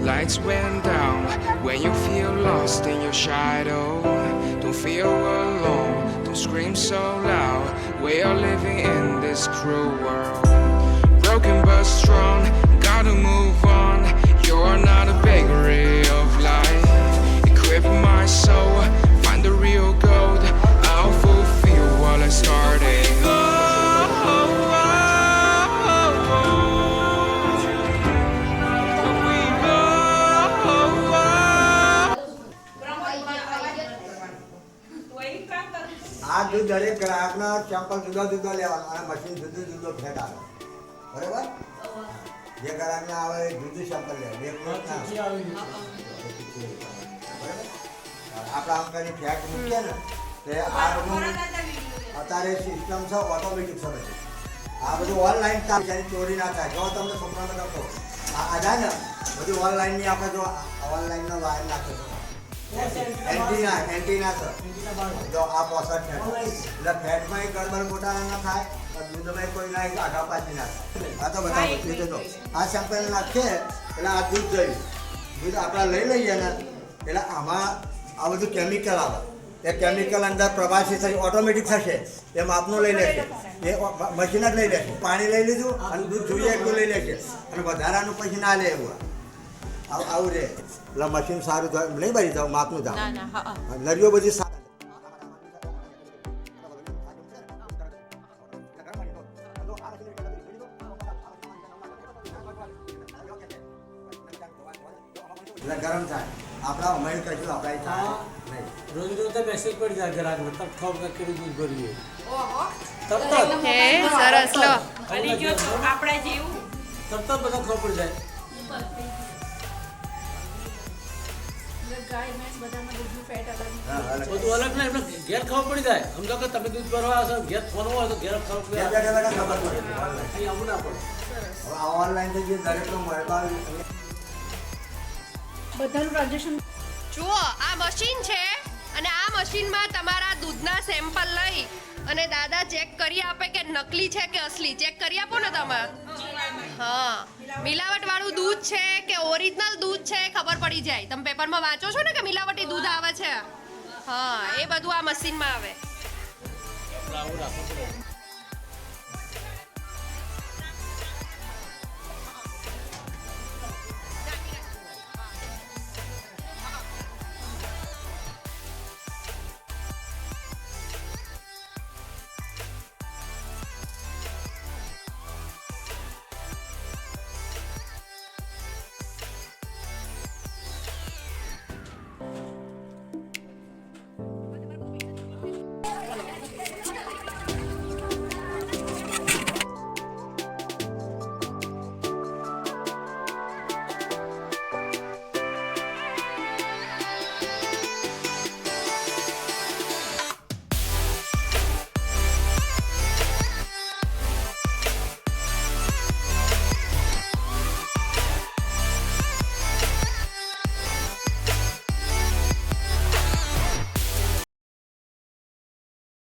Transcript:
Lights went down when you feel lost in your shadow. Don't feel alone, don't scream so loud. We are living in this cruel world. Broken but strong, gotta move on. You're not a bakery of life. Equip my soul, find the real gold. I'll fulfill what I started. આ દૂધ દરેક ગ્રાહકના sample જુદા જુદા લેવાના અને machine જુદું જુદું ફેટ આવે બરાબર જે ગ્રાહકને આવે એ જુદું સેમ્પલ લે બે પ્લોટ ના બરાબર આપણા અંકની ફેટ મૂકીએ ને તે આ અત્યારે સિસ્ટમ છે ઓટોમેટિક છે બધી આ બધું ઓનલાઈન કામ જેની ચોરી ના થાય જો તમને છોકરાને કહો આ જાય ને બધું ઓનલાઈનની આપણે જો ઓનલાઈનનો વાયર નાખે એન્ટીના છે જો આ 65 છે એટલે ફેટમાં ગડબડ મોટા ના થાય દૂધમાં કોઈ ના આઘા પાછી ના થાય આ તો બતાવો લીધો આ સેમ્પલ નાખીએ એટલે આ દૂધ જયું દૂધ આપણે લઈ લઈએ ને એટલે આમાં આ બધું કેમિકલ આવે એ કેમિકલ અંદર પ્રવાસી થઈ ઓટોમેટિક થશે એ માપનું લઈ લેશે એ મશીન જ લઈ લેશે પાણી લઈ લીધું અને દૂધ જોઈએ એટલું લઈ લેશે અને વધારાનું પછી ના લે એવું આવું રે એટલે મશીન સારું નહીં બની જાવ માપનું જાવ નરીઓ બધી સારા એટલે ગરમ થાય આપણા અમારી કશું અપાય થાય નહીં રોજ રોજ તો મેસેજ પડી જાય ગ્રાહક તબ ખબર કરી દૂધ ભરીએ હે સરસ લો બની ગયો તો આપણા જેવું તબ બધા ખબર પડી જાય ગાય મેં બધામાં દૂધનું ફેટ અલગ બધું અલગ ના એમને ઘેર ખબર પડી જાય સમજો કે તમે દૂધ ભરવા આવશો ઘેર ફોન હોય તો ઘેર ખબર પડી જાય ખબર પડે અહીં આવું ના પડે આ ઓનલાઈન થઈ ગયું દરેકનો મોબાઈલ બધાનું ટ્રાન્ઝેક્શન જુઓ આ મશીન છે અને આ મશીનમાં તમારા દૂધના સેમ્પલ લઈ અને દાદા ચેક કરી આપે કે નકલી છે કે અસલી ચેક કરી આપો ને તમે હા મિલાવટ વાળું દૂધ છે કે ઓરિજિનલ દૂધ છે ખબર પડી જાય તમે પેપરમાં વાંચો છો ને કે મિલાવટી દૂધ આવે છે હા એ બધું આ મશીનમાં આવે આવું રાખવું પડે